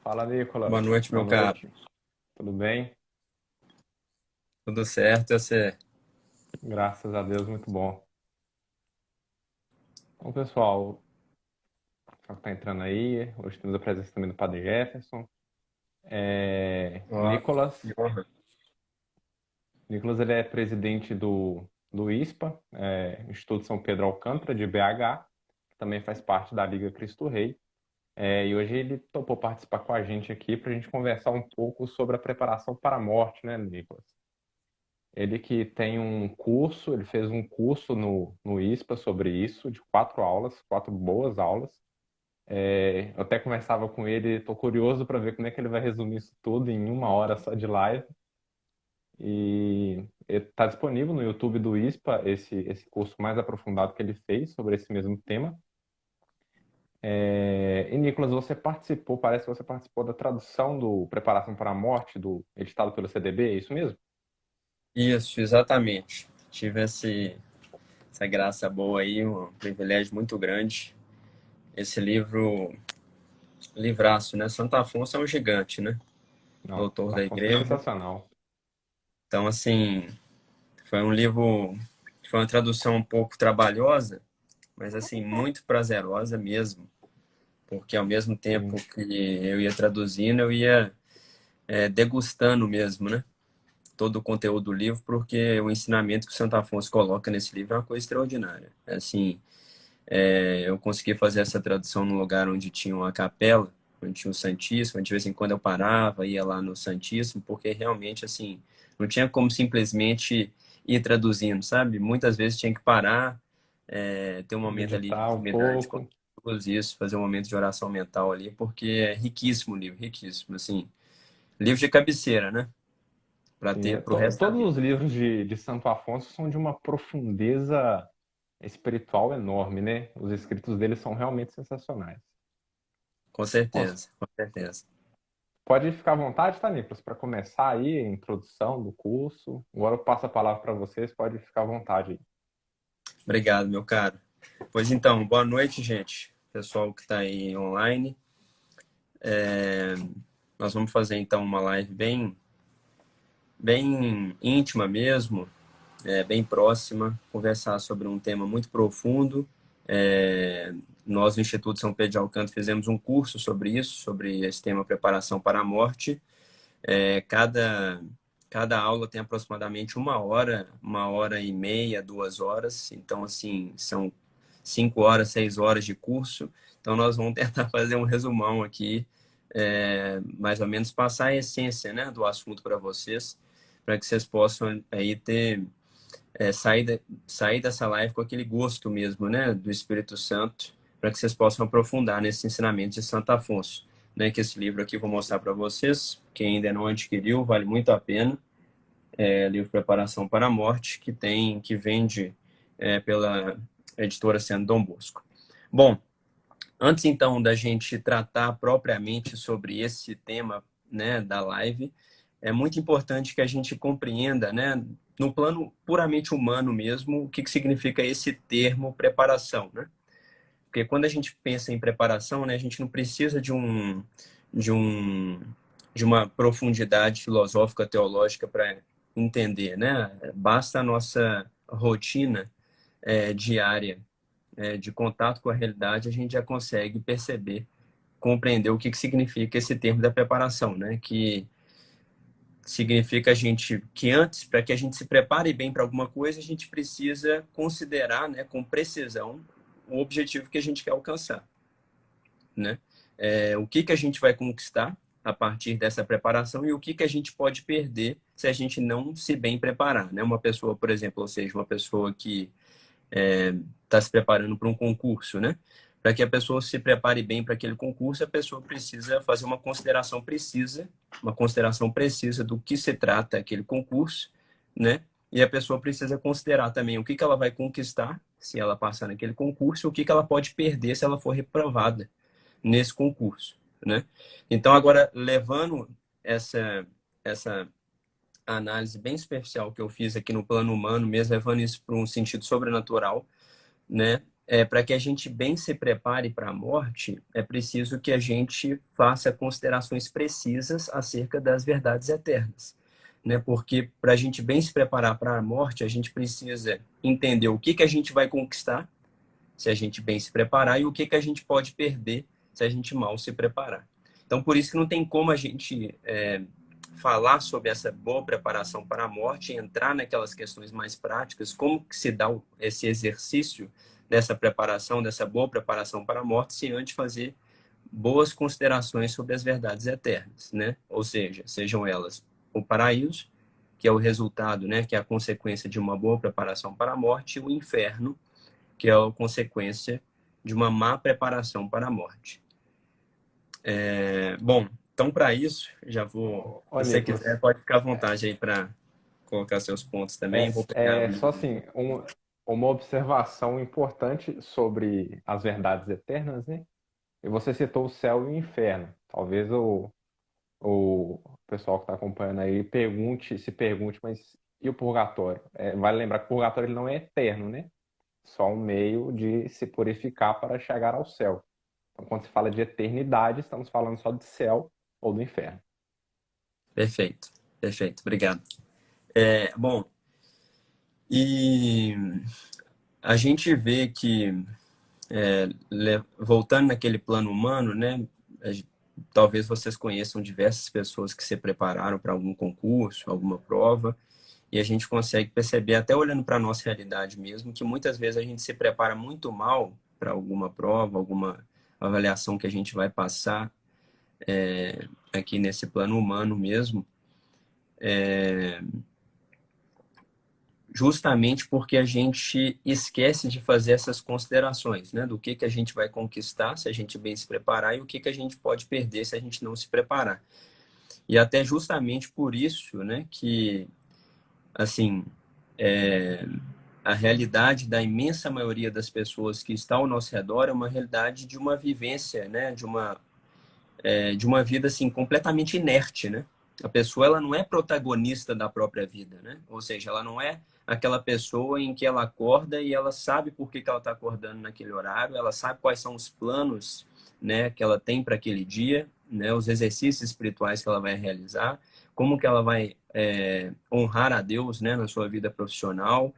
Fala, Boa Nicolas. noite, Boa meu caro. noite. Tudo bem? Tudo certo? E você? Graças a Deus, muito bom. Então, pessoal, só que tá entrando aí. Hoje temos a presença também do Padre Jefferson. Ó, Nicolas. que honra. Nicolas, ele é presidente do ISPA, Instituto São Pedro Alcântara, de BH, que também faz parte da Liga Cristo Rei. E hoje ele topou participar com a gente aqui para a gente conversar um pouco sobre a preparação para a morte, né, Nicolas? Ele que tem um curso, ele fez um curso no ISPA sobre isso, de 4 aulas, 4 boas aulas. Eu até conversava com ele, estou curioso para ver como é que ele vai resumir isso tudo em 1 hora só de live. E está disponível no YouTube do ISPA esse curso mais aprofundado que ele fez sobre esse mesmo tema. E Nicolas, você participou, parece que você participou da tradução do Preparação para a Morte, do editado pelo CDB, é isso mesmo? Isso, exatamente. Tive essa graça boa aí, um privilégio muito grande. Esse livraço, né? Santo Afonso é um gigante, né? Não, Doutor Santo da Afonso é igreja. sensacional. Então, assim, foi um livro, foi uma tradução um pouco trabalhosa, mas, assim, muito prazerosa mesmo. Porque ao mesmo tempo Sim. que eu ia traduzindo, eu ia degustando mesmo, né? Todo o conteúdo do livro, porque o ensinamento que o Santo Afonso coloca nesse livro é uma coisa extraordinária. Assim, eu consegui fazer essa tradução num lugar onde tinha uma capela, onde tinha o Santíssimo, de vez em quando eu parava, ia lá no Santíssimo, porque realmente, assim, não tinha como simplesmente ir traduzindo, sabe? Muitas vezes tinha que parar, ter um momento ali de Meditar um intimidade com pouco. Deus, isso, fazer um momento de oração mental ali, porque é riquíssimo o livro, riquíssimo, assim. Livro de cabeceira, né? Para Sim, ter pro resto da todos vida. os livros de Santo Afonso são de uma profundeza espiritual enorme, né? Os escritos dele são realmente sensacionais. Com Bom, certeza, com certeza. pode ficar à vontade, tá, Nicolas, para começar aí a introdução do curso. Agora eu passo a palavra para vocês, pode ficar à vontade aí. Obrigado, meu caro. Pois então, boa noite, gente. Pessoal que está aí online. Nós vamos fazer então uma live bem íntima mesmo, bem próxima, conversar sobre um tema muito profundo. Nós, no Instituto São Pedro de Alcântara, fizemos um curso sobre isso, sobre esse tema preparação para a morte. Cada aula tem aproximadamente 1 hora, 1 hora e meia, 2 horas. Então, assim, são 5 horas, 6 horas de curso. Então, nós vamos tentar fazer um resumão aqui, mais ou menos passar a essência, né, do assunto para vocês, para que vocês possam aí sair dessa live com aquele gosto mesmo, né, do Espírito Santo, para que vocês possam aprofundar nesse ensinamento de Santo Afonso, né, que esse livro aqui eu vou mostrar para vocês. Quem ainda não adquiriu, vale muito a pena. É livro Preparação para a Morte, que vende pela editora Sendo Dom Bosco. Bom, antes então da gente tratar propriamente sobre esse tema, né, da live, é muito importante que a gente compreenda, né, no plano puramente humano mesmo, o que significa esse termo preparação, né? Porque quando a gente pensa em preparação, né, a gente não precisa de um de uma profundidade filosófica teológica para entender, né? Basta a nossa rotina diária de contato com a realidade, a gente já consegue perceber, compreender o que significa esse termo da preparação, né? Que significa que antes, para que a gente se prepare bem para alguma coisa, a gente precisa considerar, né, com precisão o objetivo que a gente quer alcançar, né? O que a gente vai conquistar a partir dessa preparação e o que a gente pode perder se a gente não se bem preparar, né? Uma pessoa, por exemplo, ou seja, uma pessoa que está se preparando para um concurso, né? Para que a pessoa se prepare bem para aquele concurso, a pessoa precisa fazer uma consideração precisa do que se trata aquele concurso, né? E a pessoa precisa considerar também o que ela vai conquistar se ela passar naquele concurso, e o que ela pode perder se ela for reprovada nesse concurso, né? Então, agora, levando essa, essa a análise bem superficial que eu fiz aqui no plano humano, mesmo levando isso para um sentido sobrenatural, né? Para que a gente bem se prepare para a morte, é preciso que a gente faça considerações precisas acerca das verdades eternas, né? Porque para a gente bem se preparar para a morte, a gente precisa entender o que que a gente vai conquistar se a gente bem se preparar e o que que a gente pode perder se a gente mal se preparar. Então, por isso que não tem como a gente falar sobre essa boa preparação para a morte, entrar naquelas questões mais práticas, como que se dá esse exercício dessa preparação, dessa boa preparação para a morte, se antes fazer boas considerações sobre as verdades eternas, né? Ou seja, sejam elas o paraíso, que é o resultado, né, que é a consequência de uma boa preparação para a morte, e o inferno, que é a consequência de uma má preparação para a morte. Bom, então para isso, já vou. Ô, Se você Nicolas, quiser, pode ficar à vontade aí para colocar seus pontos também. Vou pegar o só livro. assim, uma observação importante sobre as verdades eternas, né? E você citou o céu e o inferno. Talvez o pessoal que está acompanhando aí se pergunte, mas e o purgatório? Vale lembrar que o purgatório ele não é eterno, né? Só um meio de se purificar para chegar ao céu. Então, quando se fala de eternidade, estamos falando só de céu ou do inferno. Perfeito, perfeito, obrigado. Bom, e a gente vê que, voltando naquele plano humano, né? Talvez vocês conheçam diversas pessoas que se prepararam para algum concurso, alguma prova, e a gente consegue perceber, até olhando para a nossa realidade mesmo, que muitas vezes a gente se prepara muito mal para alguma prova, alguma avaliação que a gente vai passar aqui nesse plano humano mesmo, justamente porque a gente esquece de fazer essas considerações, né? Do que a gente vai conquistar se a gente bem se preparar e o que a gente pode perder se a gente não se preparar. E até justamente por isso, né, que, assim, a realidade da imensa maioria das pessoas que está ao nosso redor é uma realidade de uma vivência, né, de uma vida assim completamente inerte, né? A pessoa ela não é protagonista da própria vida, né? Ou seja, ela não é aquela pessoa em que ela acorda e ela sabe por que ela está acordando naquele horário, ela sabe quais são os planos, né, que ela tem para aquele dia, né, os exercícios espirituais que ela vai realizar, como que ela vai honrar a Deus, né, na sua vida profissional,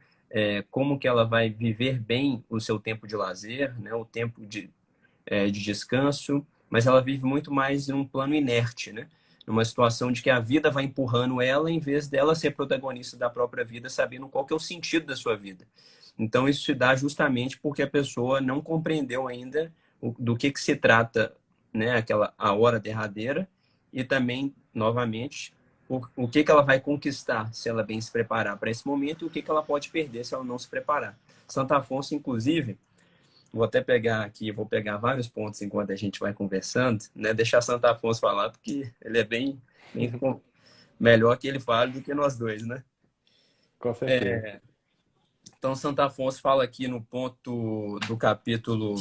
como que ela vai viver bem o seu tempo de lazer, né, o tempo de descanso, mas ela vive muito mais em um plano inerte, né? Numa situação de que a vida vai empurrando ela em vez dela ser protagonista da própria vida, sabendo qual que é o sentido da sua vida. Então isso se dá justamente porque a pessoa não compreendeu ainda do que se trata, né, a hora derradeira e também, novamente, o que ela vai conquistar se ela bem se preparar para esse momento e o que ela pode perder se ela não se preparar. Santo Afonso, inclusive, vou até pegar aqui, vou pegar vários pontos enquanto a gente vai conversando, né? Deixar Santo Afonso falar, porque ele é bem melhor que ele fale do que nós dois, né? Com certeza. Então, Santo Afonso fala aqui no ponto do capítulo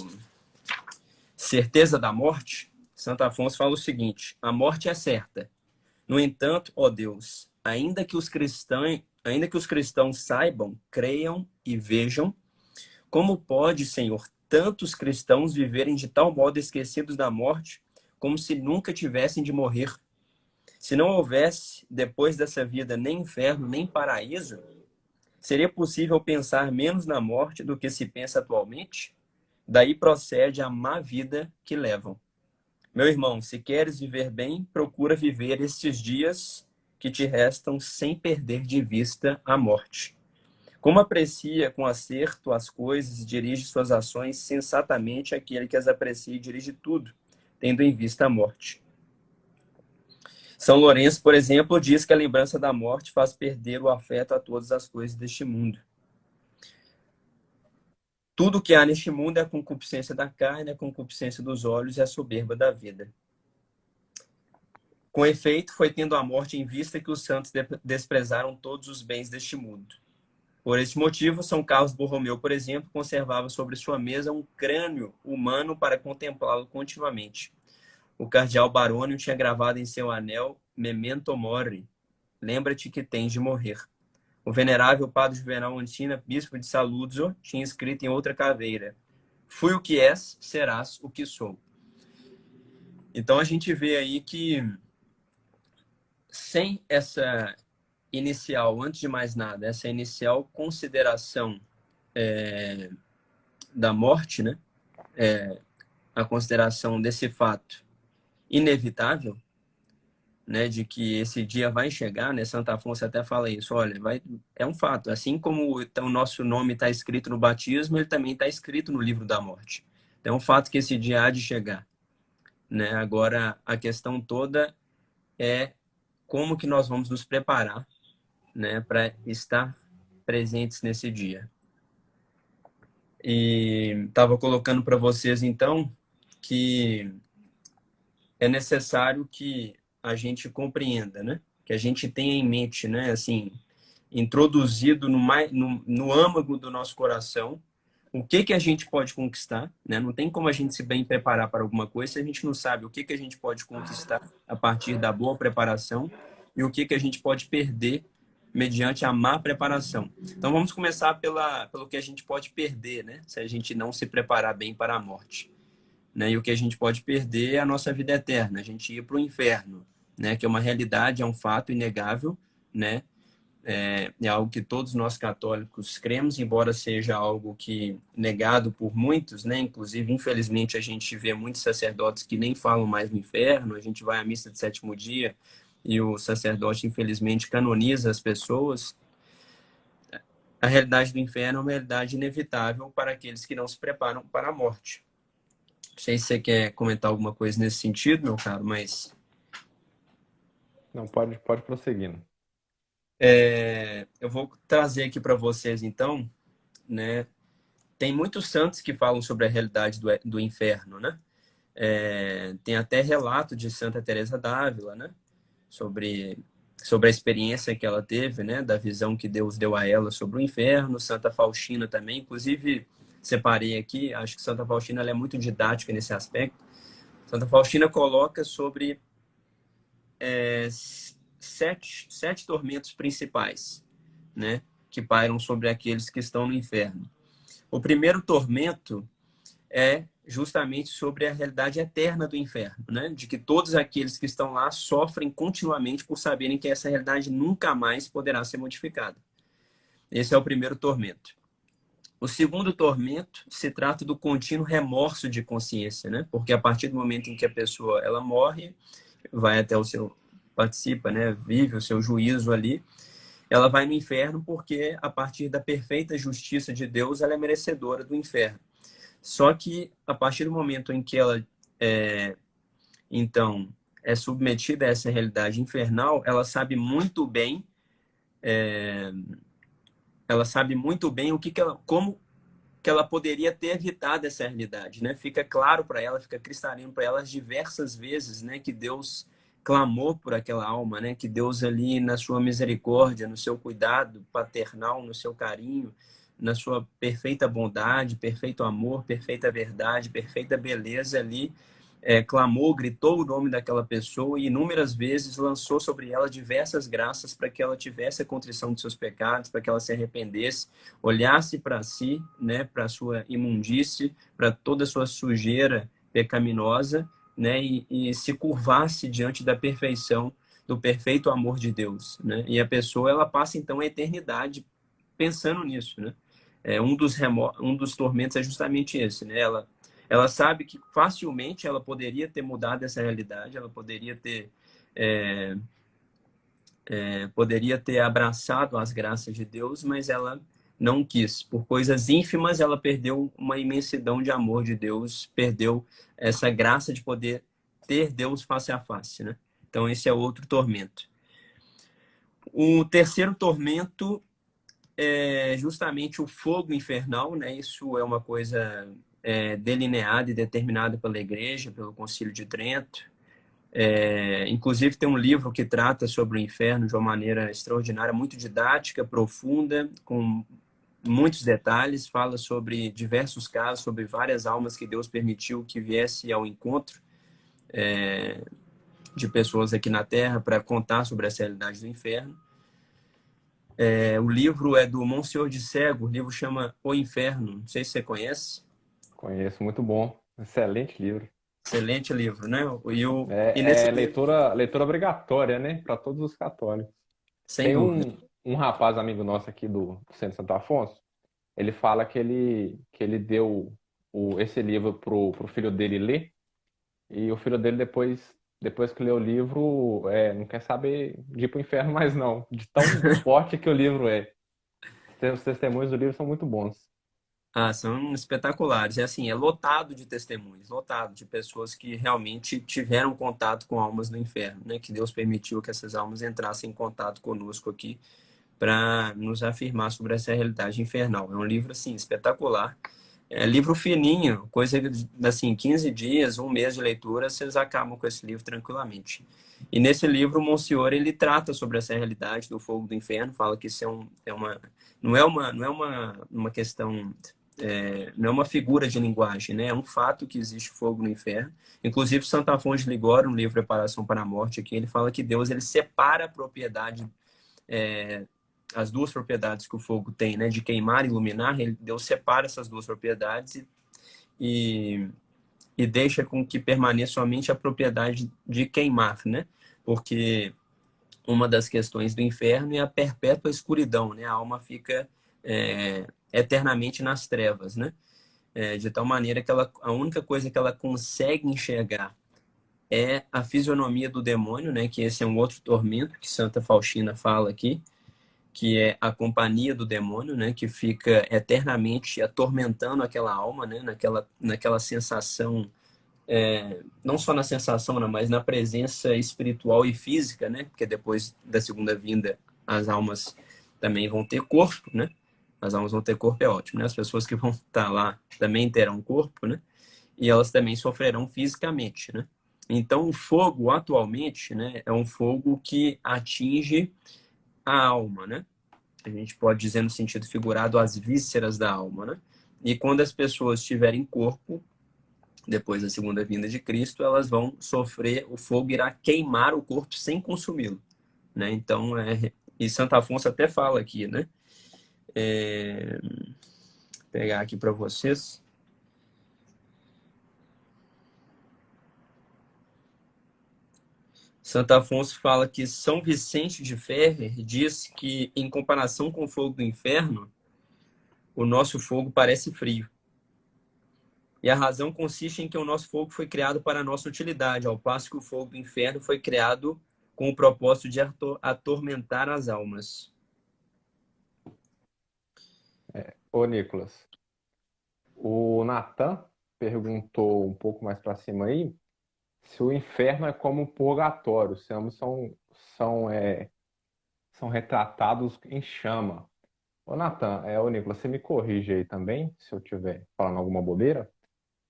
Certeza da Morte. Santo Afonso fala o seguinte: a morte é certa. No entanto, ó Deus, ainda que os cristãos saibam, creiam e vejam, como pode, Senhor, tantos cristãos viverem de tal modo esquecidos da morte, como se nunca tivessem de morrer? Se não houvesse, depois dessa vida, nem inferno, nem paraíso, seria possível pensar menos na morte do que se pensa atualmente? Daí procede a má vida que levam. Meu irmão, se queres viver bem, procura viver estes dias que te restam sem perder de vista a morte. Como aprecia com acerto as coisas e dirige suas ações sensatamente aquele que as aprecia e dirige tudo, tendo em vista a morte. São Lourenço, por exemplo, diz que a lembrança da morte faz perder o afeto a todas as coisas deste mundo. Tudo que há neste mundo é a concupiscência da carne, a concupiscência dos olhos e a soberba da vida. Com efeito, foi tendo a morte em vista que os santos desprezaram todos os bens deste mundo. Por este motivo, São Carlos Borromeu, por exemplo, conservava sobre sua mesa um crânio humano para contemplá-lo continuamente. O cardeal Barônio tinha gravado em seu anel Memento Mori, lembra-te que tens de morrer. O venerável padre Juvenal Antina, bispo de Saluzzo, tinha escrito em outra caveira: fui o que és, serás o que sou. Então a gente vê aí que sem essa inicial, antes de mais nada, essa inicial consideração da morte, né? A consideração desse fato inevitável, né, de que esse dia vai chegar, né? Santo Afonso até fala isso, olha, é um fato, assim como o nosso nome está escrito no batismo, ele também está escrito no livro da morte. Então, é um fato que esse dia há de chegar, né? Agora, a questão toda é como que nós vamos nos preparar, né, para estar presentes nesse dia. E estava colocando para vocês, então, que é necessário que a gente compreenda, né? Que a gente tenha em mente, né? Assim, introduzido no âmago do nosso coração o que a gente pode conquistar, né? Não tem como a gente se bem preparar para alguma coisa se a gente não sabe o que a gente pode conquistar a partir da boa preparação e o que a gente pode perder mediante a má preparação. Então vamos começar pelo que a gente pode perder, né? Se a gente não se preparar bem para a morte. Né? E o que a gente pode perder é a nossa vida eterna, a gente ir para o inferno, né? Que é uma realidade, é um fato inegável, né? É algo que todos nós católicos cremos, embora seja algo que negado por muitos, né? Inclusive, infelizmente, a gente vê muitos sacerdotes que nem falam mais no inferno. A gente vai à missa de sétimo dia e o sacerdote, infelizmente, canoniza as pessoas. A realidade do inferno é uma realidade inevitável para aqueles que não se preparam para a morte. Não sei se você quer comentar alguma coisa nesse sentido, meu caro, mas Não, pode prosseguindo. eu vou trazer aqui para vocês, então, né? Tem muitos santos que falam sobre a realidade do inferno, né? Tem até relato de Santa Teresa d'Ávila, né? Sobre a experiência que ela teve, né? Da visão que Deus deu a ela sobre o inferno. Santa Faustina também, inclusive separei aqui. Acho que Santa Faustina ela é muito didática nesse aspecto. Santa Faustina coloca sobre sete tormentos principais, né? Que pairam sobre aqueles que estão no inferno. O primeiro tormento é justamente sobre a realidade eterna do inferno, né? De que todos aqueles que estão lá sofrem continuamente por saberem que essa realidade nunca mais poderá ser modificada. Esse é o primeiro tormento. O segundo tormento se trata do contínuo remorso de consciência, né? Porque a partir do momento em que a pessoa ela morre, vai até o seu participa, né? Vive o seu juízo ali, ela vai no inferno porque a partir da perfeita justiça de Deus ela é merecedora do inferno. Só que a partir do momento em que ela então é submetida a essa realidade infernal, ela sabe muito bem como que ela poderia ter evitado essa realidade, né? Fica claro para ela, fica cristalino para ela diversas vezes, né, que Deus clamou por aquela alma, né? Que Deus ali na sua misericórdia, no seu cuidado paternal, no seu carinho, na sua perfeita bondade, perfeito amor, perfeita verdade, perfeita beleza ali, clamou, gritou o nome daquela pessoa e inúmeras vezes lançou sobre ela diversas graças para que ela tivesse a contrição de seus pecados, para que ela se arrependesse, olhasse para si, né, para a sua imundície, para toda a sua sujeira pecaminosa, né, e se curvasse diante da perfeição, do perfeito amor de Deus, né? E a pessoa ela passa então a eternidade pensando nisso, né? Um dos tormentos é justamente esse, né? Ela sabe que facilmente ela poderia ter mudado essa realidade, ela poderia ter abraçado as graças de Deus, mas ela não quis. Por coisas ínfimas, ela perdeu uma imensidão de amor de Deus, perdeu essa graça de poder ter Deus face a face, né? Então, esse é outro tormento. O terceiro tormento é justamente o fogo infernal, né? Isso é uma coisa delineada e determinada pela Igreja, pelo Concílio de Trento. Inclusive tem um livro que trata sobre o inferno de uma maneira extraordinária, muito didática, profunda, com muitos detalhes, fala sobre diversos casos, sobre várias almas que Deus permitiu que viesse ao encontro de pessoas aqui na Terra para contar sobre essa realidade do inferno. O livro é do Monsenhor de Cego, o livro chama O Inferno, não sei se você conhece. Conheço, muito bom. Excelente livro. Excelente livro, né? E nesse É livro, leitura obrigatória, né? Para todos os católicos. sem Tem dúvida. um rapaz amigo nosso aqui do Centro Santo Afonso. Ele fala que ele deu esse livro pro filho dele ler. E o filho dele, depois que lê o livro, não quer saber de ir pro inferno mais não, de tão forte que o livro é. Os testemunhos do livro são muito bons. Ah, são espetaculares. É assim, é lotado de testemunhos, lotado de pessoas que realmente tiveram contato com almas do inferno, né? Que Deus permitiu que essas almas entrassem em contato conosco aqui para nos afirmar sobre essa realidade infernal. É um livro assim espetacular. É livro fininho, coisa de assim, 15 dias, um mês de leitura, vocês acabam com esse livro tranquilamente. E nesse livro, o Monsenhor, ele trata sobre essa realidade do fogo do inferno, fala que isso não é uma questão, não é uma figura de linguagem, né? É um fato que existe fogo no inferno. Inclusive, Santo Afonso de Ligório, no livro Preparação para a Morte, aqui, ele fala que Deus ele separa a propriedade, as duas propriedades que o fogo tem, né? De queimar e iluminar, Deus separa essas duas propriedades e, e deixa com que permaneça somente a propriedade de queimar, né? Porque uma das questões do inferno é a perpétua escuridão, né? A alma fica eternamente nas trevas, né? De tal maneira que a única coisa que ela consegue enxergar é a fisionomia do demônio, né? Que esse é um outro tormento que Santa Faustina fala aqui, que é a companhia do demônio, né? Que fica eternamente atormentando aquela alma, né? Naquela sensação, não só na sensação, né? Mas na presença espiritual e física, né? Porque depois da segunda vinda as almas também vão ter corpo, né? As almas vão ter corpo, é ótimo, né? As pessoas que vão estar lá também terão corpo, né? E elas também sofrerão fisicamente, né? Então, o fogo, atualmente, né, é um fogo que atinge a alma, né? A gente pode dizer no sentido figurado, as vísceras da alma, né? E quando as pessoas tiverem corpo, depois da segunda vinda de Cristo, elas vão sofrer, o fogo irá queimar o corpo sem consumi-lo, né? Então, e Santo Afonso até fala aqui, né? Vou pegar aqui para vocês. Santo Afonso fala que São Vicente de Ferrer diz que, em comparação com o fogo do inferno, o nosso fogo parece frio. E a razão consiste em que o nosso fogo foi criado para a nossa utilidade, ao passo que o fogo do inferno foi criado com o propósito de atormentar as almas. Ô, Nicolas, o Natan perguntou um pouco mais para cima aí se o inferno é como o purgatório, se ambos são retratados em chama. Ô, Natan, ô, Nicolas, você me corrige aí também, se eu estiver falando alguma bobeira,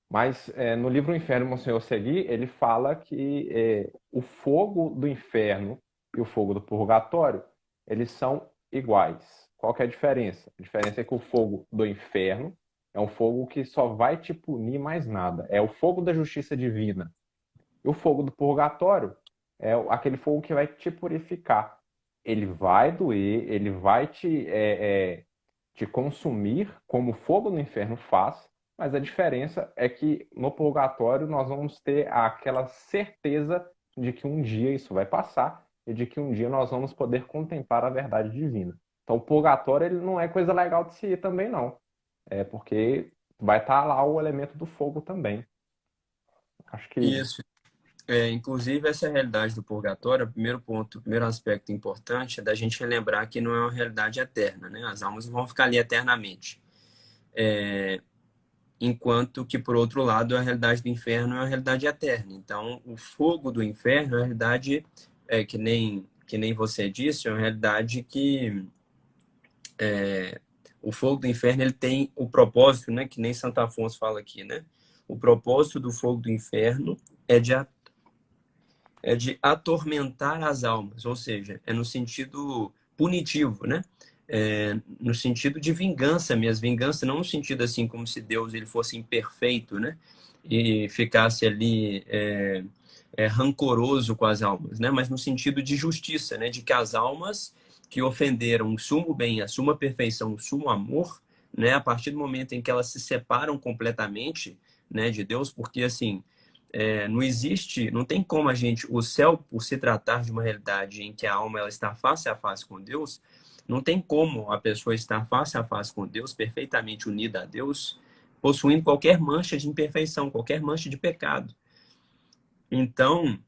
mas no livro O Inferno, Monsenhor Segui, ele fala que o fogo do inferno e o fogo do purgatório, eles são iguais. Qual que é a diferença? A diferença é que o fogo do inferno é um fogo que só vai te punir mais nada. É o fogo da justiça divina. E o fogo do purgatório é aquele fogo que vai te purificar. Ele vai doer, ele vai te consumir, como o fogo no inferno faz, mas a diferença é que no purgatório nós vamos ter aquela certeza de que um dia isso vai passar e de que um dia nós vamos poder contemplar a verdade divina. Então, o purgatório ele não é coisa legal de se ir também, não. É porque vai estar lá o elemento do fogo também. Acho que Isso. Inclusive, essa realidade do purgatório, o primeiro ponto, o primeiro aspecto importante é da gente relembrar que não é uma realidade eterna, né? As almas não vão ficar ali eternamente. Enquanto que, por outro lado, a realidade do inferno é uma realidade eterna. Então, o fogo do inferno é uma realidade, que nem você disse, é uma realidade que o fogo do inferno ele tem o propósito, né? Que nem Santo Afonso fala aqui, né? O propósito do fogo do inferno é de atormentar as almas, ou seja, é no sentido punitivo, né? No sentido de vingança mesmo, vingança não no sentido assim como se Deus ele fosse imperfeito, né? E ficasse ali rancoroso com as almas, né? Mas no sentido de justiça, né? De que as almas que ofenderam o sumo bem, a suma perfeição, o sumo amor, né? A partir do momento em que elas se separam completamente, né, de Deus, porque assim, não existe, não tem como a gente, o céu, por se tratar de uma realidade em que a alma ela está face a face com Deus, não tem como a pessoa estar face a face com Deus, perfeitamente unida a Deus, possuindo qualquer mancha de imperfeição, qualquer mancha de pecado. Então,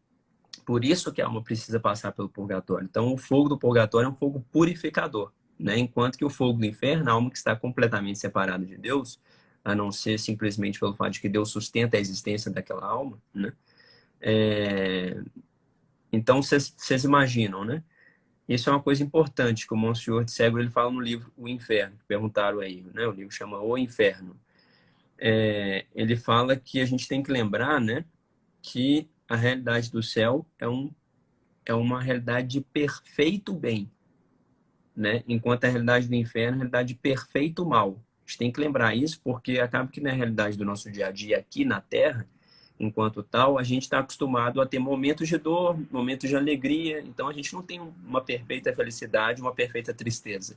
por isso que a alma precisa passar pelo purgatório. Então, o fogo do purgatório é um fogo purificador, né? Enquanto que o fogo do inferno, a alma que está completamente separada de Deus, a não ser simplesmente pelo fato de que Deus sustenta a existência daquela alma, né? Então, vocês imaginam, né? Isso é uma coisa importante que o Monsenhor de Segro ele fala no livro O Inferno. Perguntaram aí, né? O livro chama O Inferno. Ele fala que a gente tem que lembrar, né, que a realidade do céu é uma realidade de perfeito bem, né? Enquanto a realidade do inferno é uma realidade de perfeito mal. A gente tem que lembrar isso porque acaba que na realidade do nosso dia a dia aqui na Terra, enquanto tal, a gente está acostumado a ter momentos de dor, momentos de alegria. Então a gente não tem uma perfeita felicidade, uma perfeita tristeza.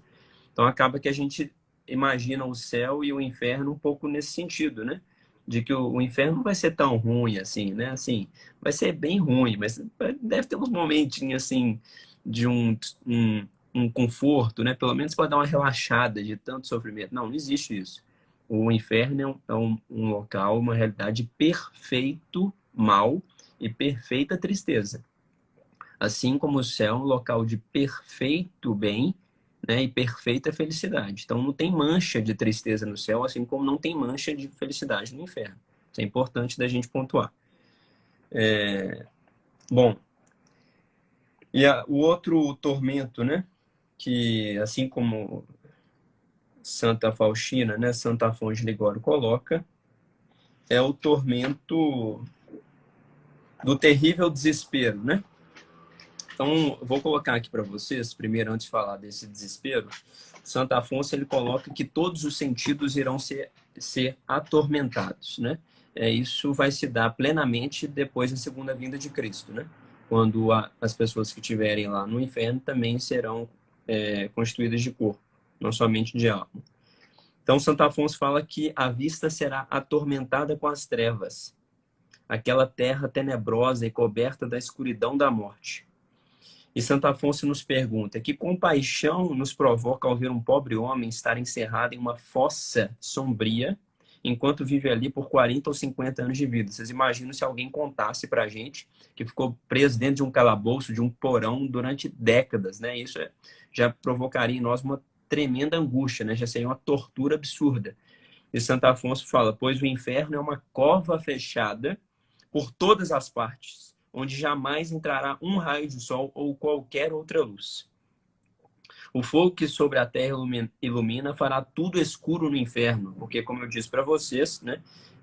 Então acaba que a gente imagina o céu e o inferno um pouco nesse sentido, né? De que o inferno não vai ser tão ruim assim, né? Assim, vai ser bem ruim, mas deve ter uns momentinhos assim de um conforto, né? Pelo menos para dar uma relaxada de tanto sofrimento. Não existe isso. O inferno é um local, uma realidade de perfeito mal e perfeita tristeza. Assim como o céu é um local de perfeito bem, né, e perfeita felicidade. Então não tem mancha de tristeza no céu, assim como não tem mancha de felicidade no inferno. Isso é importante da gente pontuar. Bom, e o outro tormento, né, que assim como Santa Faustina, né, Santa Afonso de Ligório coloca, é o tormento do terrível desespero, né? Então, vou colocar aqui para vocês, primeiro, antes de falar desse desespero, Santo Afonso ele coloca que todos os sentidos irão ser atormentados, né? Isso vai se dar plenamente depois da segunda vinda de Cristo, né? Quando as pessoas que estiverem lá no inferno também serão constituídas de corpo, não somente de alma. Então, Santo Afonso fala que a vista será atormentada com as trevas, aquela terra tenebrosa e coberta da escuridão da morte. E Santo Afonso nos pergunta: que compaixão nos provoca ao ver um pobre homem estar encerrado em uma fossa sombria, enquanto vive ali por 40 ou 50 anos de vida? Vocês imaginam se alguém contasse para a gente que ficou preso dentro de um calabouço, de um porão, durante décadas, né? Isso já provocaria em nós uma tremenda angústia, né? Já seria uma tortura absurda. E Santo Afonso fala: pois o inferno é uma cova fechada por todas as partes, onde jamais entrará um raio de sol ou qualquer outra luz. O fogo que sobre a terra ilumina fará tudo escuro no inferno, porque, como eu disse para vocês, né,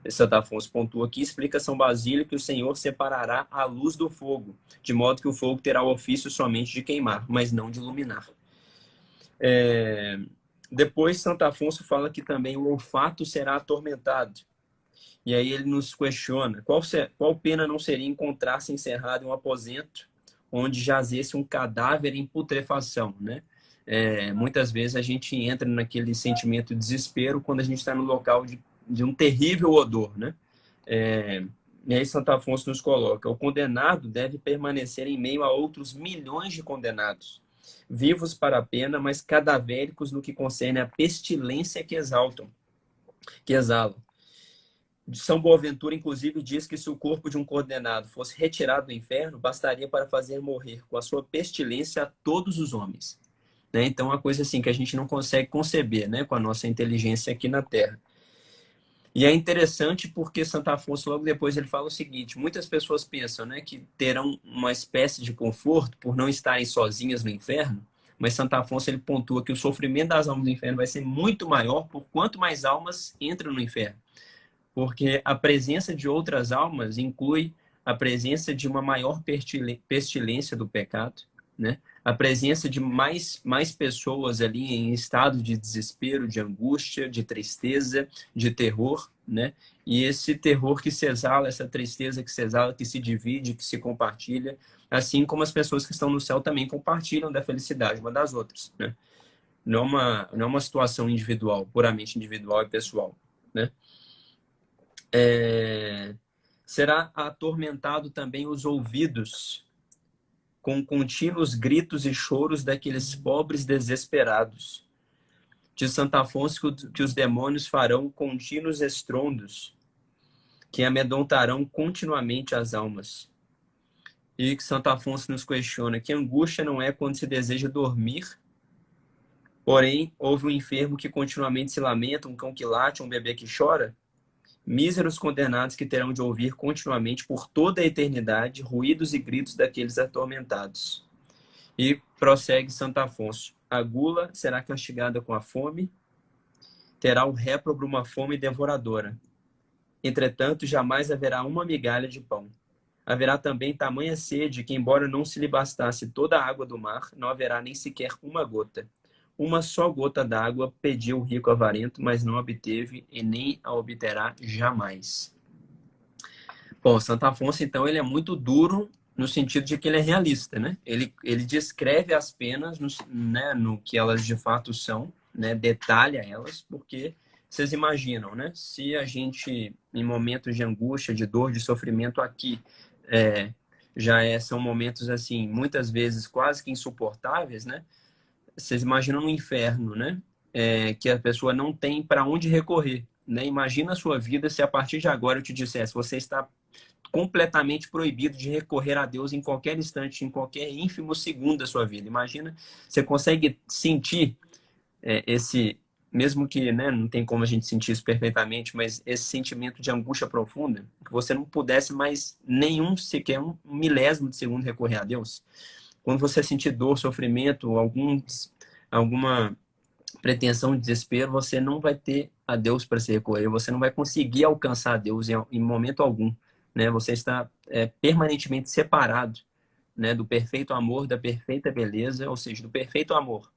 Santo Afonso pontua aqui, explica São Basílio que o Senhor separará a luz do fogo, de modo que o fogo terá o ofício somente de queimar, mas não de iluminar. Depois, Santo Afonso fala que também o olfato será atormentado. E aí ele nos questiona: qual pena não seria encontrar-se encerrado em um aposento onde jazesse um cadáver em putrefação, né? Muitas vezes a gente entra naquele sentimento de desespero quando a gente está no local de um terrível odor, né? E aí Santo Afonso nos coloca: o condenado deve permanecer em meio a outros milhões de condenados, vivos para a pena, mas cadavéricos no que concerne à pestilência que exalam. São Boaventura, inclusive, diz que se o corpo de um condenado fosse retirado do inferno, bastaria para fazer morrer com a sua pestilência a todos os homens. Né? Então, é uma coisa assim que a gente não consegue conceber, né, com a nossa inteligência aqui na Terra. E é interessante porque Santo Afonso, logo depois, ele fala o seguinte: muitas pessoas pensam, né, que terão uma espécie de conforto por não estarem sozinhas no inferno, mas Santo Afonso ele pontua que o sofrimento das almas do inferno vai ser muito maior por quanto mais almas entram no inferno. Porque a presença de outras almas inclui a presença de uma maior pestilência do pecado, né? A presença de mais pessoas ali em estado de desespero, de angústia, de tristeza, de terror, né? E esse terror que se exala, essa tristeza que se exala, que se divide, que se compartilha, assim como as pessoas que estão no céu também compartilham da felicidade uma das outras, né? Não é uma situação individual, puramente individual e pessoal, né? Será atormentado também os ouvidos com contínuos gritos e choros daqueles pobres desesperados. De Santo Afonso que os demônios farão contínuos estrondos que amedrontarão continuamente as almas. E que Santo Afonso nos questiona que angústia não é quando se deseja dormir, porém houve um enfermo que continuamente se lamenta, um cão que late, um bebê que chora. Míseros condenados que terão de ouvir continuamente por toda a eternidade ruídos e gritos daqueles atormentados. E prossegue Santo Afonso. A gula será castigada com a fome, terá o réprobo uma fome devoradora. Entretanto, jamais haverá uma migalha de pão. Haverá também tamanha sede que, embora não se lhe bastasse toda a água do mar, não haverá nem sequer uma gota. Uma só gota d'água pediu o rico avarento, mas não obteve e nem a obterá jamais. Bom, Santo Afonso, então, ele é muito duro no sentido de que ele é realista, né? Ele descreve as penas né, no que elas de fato são, né? Detalha elas, porque vocês imaginam, né? Se a gente, em momentos de angústia, de dor, de sofrimento aqui, são momentos, assim, muitas vezes quase que insuportáveis, né? Vocês imaginam no inferno, né? Que a pessoa não tem para onde recorrer, né? Imagina a sua vida se a partir de agora eu te dissesse, você está completamente proibido de recorrer a Deus em qualquer instante, em qualquer ínfimo segundo da sua vida. Imagina, você consegue sentir esse, mesmo que, né, não tem como a gente sentir isso perfeitamente, mas esse sentimento de angústia profunda, que você não pudesse mais sequer um milésimo de segundo recorrer a Deus. Quando você sentir dor, sofrimento, alguma pretensão de desespero, você não vai ter a Deus para se recorrer, você não vai conseguir alcançar a Deus em momento algum, né? Você está permanentemente separado, né, do perfeito amor, da perfeita beleza, ou seja, do perfeito amor.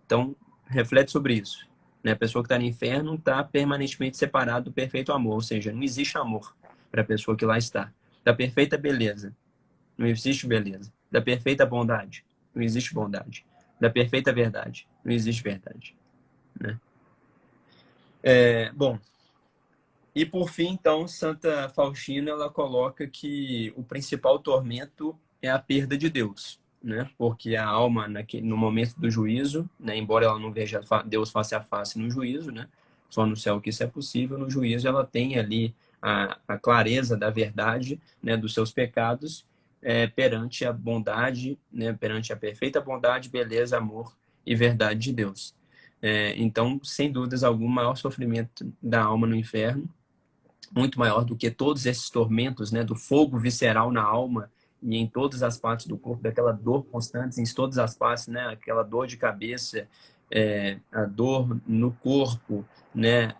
Então, reflete sobre isso, né? A pessoa que está no inferno está permanentemente separada do perfeito amor, ou seja, não existe amor para a pessoa que lá está. Da perfeita beleza, não existe beleza. Da perfeita bondade, não existe bondade. Da perfeita verdade, não existe verdade, né? Bom, e por fim, então, Santa Faustina, ela coloca que o principal tormento é a perda de Deus, né? Porque a alma, no momento do juízo, né, embora ela não veja Deus face a face no juízo, né? Só no céu que isso é possível, no juízo ela tem ali a clareza da verdade, né, dos seus pecados, perante a bondade, né, perante a perfeita bondade, beleza, amor e verdade de Deus. Então, sem dúvidas alguma, o maior sofrimento da alma no inferno, muito maior do que todos esses tormentos, né, do fogo visceral na alma e em todas as partes do corpo, daquela dor constante em todas as partes, né, aquela dor de cabeça, a dor no corpo, né,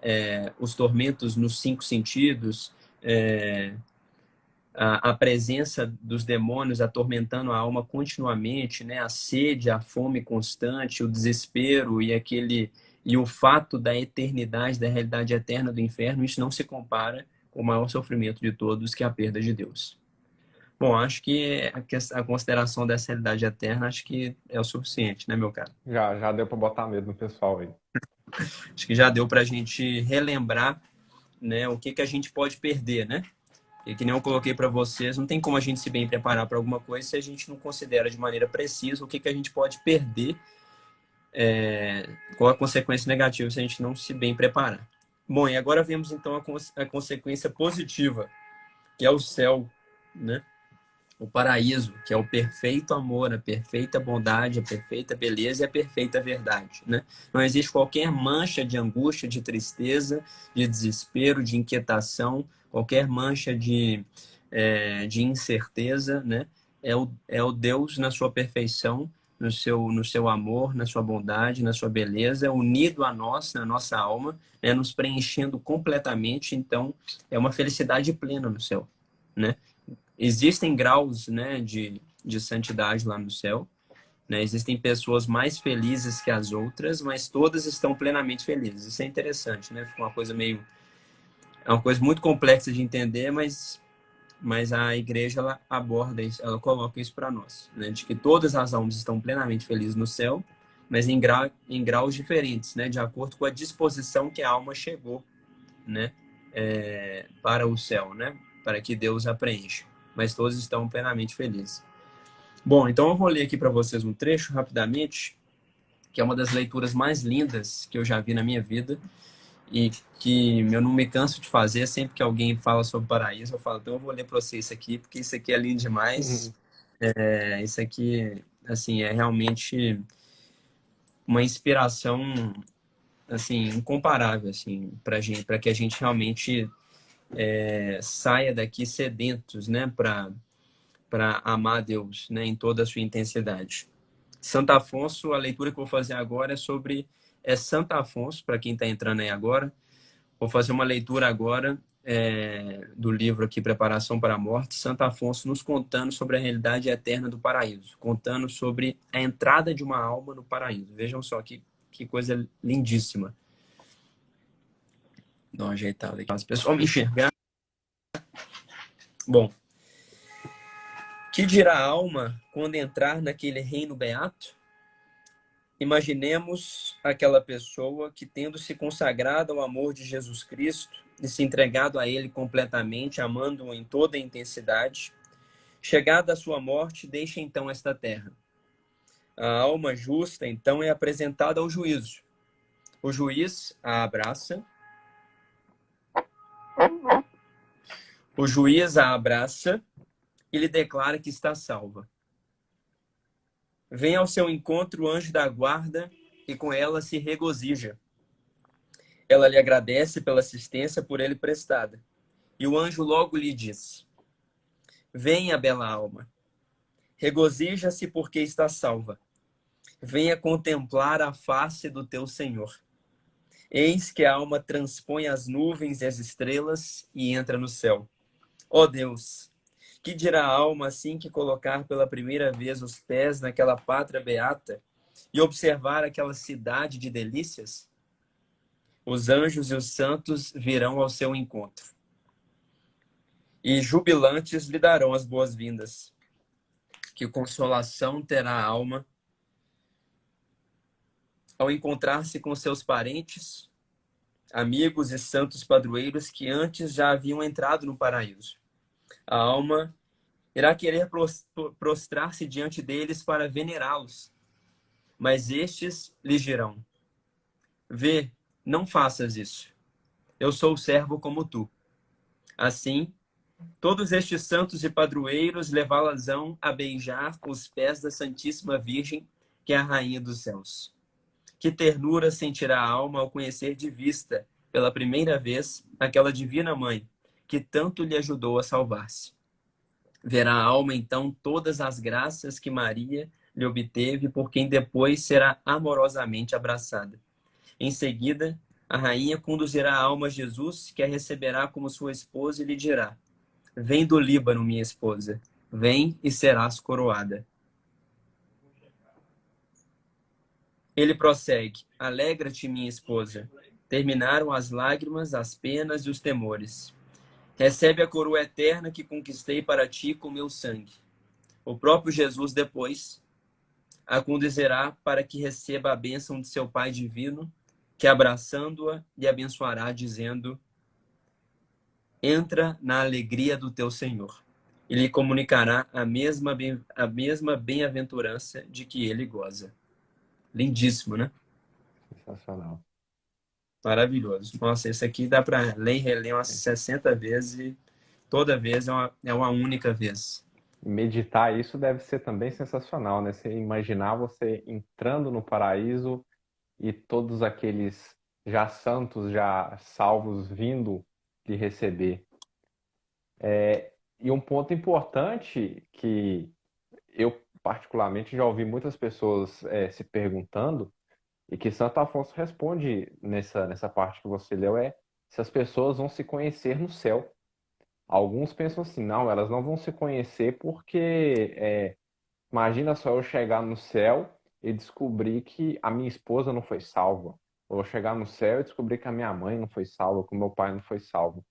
os tormentos nos cinco sentidos, a presença dos demônios atormentando a alma continuamente, né, a sede, a fome constante, o desespero e o fato da eternidade, da realidade eterna do inferno, isso não se compara com o maior sofrimento de todos, que é a perda de Deus. Bom, acho que a consideração dessa realidade eterna, acho que é o suficiente, né, meu caro? Já deu para botar medo no pessoal aí. Acho que já deu para a gente relembrar, né, o que a gente pode perder, né? E que nem eu coloquei para vocês, não tem como a gente se bem preparar para alguma coisa se a gente não considera de maneira precisa o que a gente pode perder, qual a consequência negativa se a gente não se bem preparar. Bom, e agora vemos então a consequência positiva, que é o céu, né? O paraíso, que é o perfeito amor, a perfeita bondade, a perfeita beleza e a perfeita verdade, né? Não existe qualquer mancha de angústia, de tristeza, de desespero, de inquietação, qualquer mancha de incerteza, né? É o Deus na sua perfeição, no seu amor, na sua bondade, na sua beleza, unido a nós, na nossa alma, né? Nos preenchendo completamente. Então, é uma felicidade plena no céu, né? Existem graus, né, de santidade lá no céu, né? Existem pessoas mais felizes que as outras, mas todas estão plenamente felizes. Isso é interessante, né? Fica uma coisa meio É uma coisa muito complexa de entender, mas a igreja ela aborda isso, ela coloca isso para nós, né? De que todas as almas estão plenamente felizes no céu, mas em graus diferentes, né? De acordo com a disposição que a alma chegou, né? Para o céu, né? Para que Deus a preencha. Mas todos estão plenamente felizes. Bom, então eu vou ler aqui para vocês um trecho rapidamente, que é uma das leituras mais lindas que eu já vi na minha vida e que eu não me canso de fazer. Sempre que alguém fala sobre paraíso, eu falo, então eu vou ler para você isso aqui, porque isso aqui é lindo demais. Isso aqui, assim, é realmente uma inspiração, assim, incomparável, assim, para gente, para que a gente realmente saia daqui sedentos, né, para amar Deus, né, em toda a sua intensidade. Santo Afonso, a leitura que eu vou fazer agora é sobre Santo Afonso, para quem está entrando aí agora. Vou fazer uma leitura agora do livro aqui, Preparação para a Morte, Santo Afonso nos contando sobre a realidade eterna do paraíso, contando sobre a entrada de uma alma no paraíso. Vejam só que coisa lindíssima. Dá uma ajeitada aqui para as pessoas me enxergar. Bom, que dirá a alma quando entrar naquele reino beato? Imaginemos aquela pessoa que, tendo se consagrado ao amor de Jesus Cristo e se entregado a Ele completamente, amando-o em toda a intensidade, chegada a sua morte, deixa então esta terra. A alma justa, então, é apresentada ao juízo. O juiz a abraça. O juiz a abraça e lhe declara que está salva. Vem ao seu encontro o anjo da guarda e com ela se regozija. Ela lhe agradece pela assistência por ele prestada. E o anjo logo lhe diz: venha, bela alma, regozija-se porque está salva. Venha contemplar a face do teu Senhor. Eis que a alma transpõe as nuvens e as estrelas e entra no céu. Ó Deus, que dirá a alma assim que colocar pela primeira vez os pés naquela pátria beata e observar aquela cidade de delícias? Os anjos e os santos virão ao seu encontro e jubilantes lhe darão as boas-vindas. Que consolação terá a alma ao encontrar-se com seus parentes, amigos e santos padroeiros que antes já haviam entrado no paraíso. A alma irá querer prostrar-se diante deles para venerá-los, mas estes lhe dirão: vê, não faças isso. Eu sou servo como tu. Assim, todos estes santos e padroeiros levá-las-ão a beijar os pés da Santíssima Virgem, que é a Rainha dos Céus. Que ternura sentirá a alma ao conhecer de vista, pela primeira vez, aquela divina mãe, que tanto lhe ajudou a salvar-se. Verá a alma, então, todas as graças que Maria lhe obteve, por quem depois será amorosamente abraçada. Em seguida, a rainha conduzirá a alma a Jesus, que a receberá como sua esposa, e lhe dirá: vem do Líbano, minha esposa, vem e serás coroada. Ele prossegue: alegra-te, minha esposa. Terminaram as lágrimas, as penas e os temores. Recebe a coroa eterna que conquistei para ti com meu sangue. O próprio Jesus, depois, a conduzirá para que receba a bênção de seu Pai divino, que, abraçando-a, lhe abençoará, dizendo: entra na alegria do teu Senhor. E lhe comunicará a mesma bem-aventurança de que ele goza. Lindíssimo, né? Sensacional. Maravilhoso. Nossa, esse aqui dá para ler e reler umas 60 vezes e toda vez é uma única vez. Meditar isso deve ser também sensacional, né? Você imaginar você entrando no paraíso e todos aqueles já santos, já salvos, vindo lhe receber. E um ponto importante que eu, particularmente, já ouvi muitas pessoas se perguntando, e que Santo Afonso responde nessa parte que você leu, é se as pessoas vão se conhecer no céu. Alguns pensam assim, não, elas não vão se conhecer porque imagina só eu chegar no céu e descobrir que a minha esposa não foi salva. Ou eu chegar no céu e descobrir que a minha mãe não foi salva, que o meu pai não foi salvo.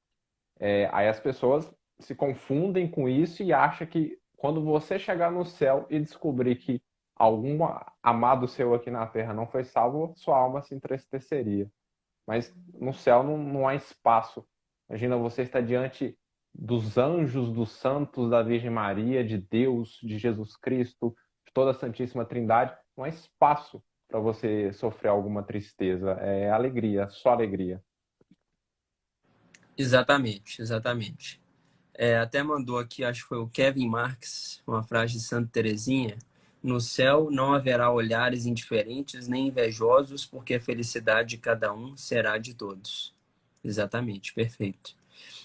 Aí as pessoas se confundem com isso e acham que quando você chegar no céu e descobrir que algum amado seu aqui na terra não foi salvo, sua alma se entristeceria. Mas no céu não há espaço. Imagina você estar diante dos anjos, dos santos, da Virgem Maria, de Deus, de Jesus Cristo, de toda a Santíssima Trindade. Não há espaço para você sofrer alguma tristeza. É alegria, só alegria. Exatamente, exatamente. Até mandou aqui, acho que foi o Kevin Marx, uma frase de Santa Teresinha: no céu não haverá olhares indiferentes nem invejosos, porque a felicidade de cada um será de todos. Exatamente, perfeito.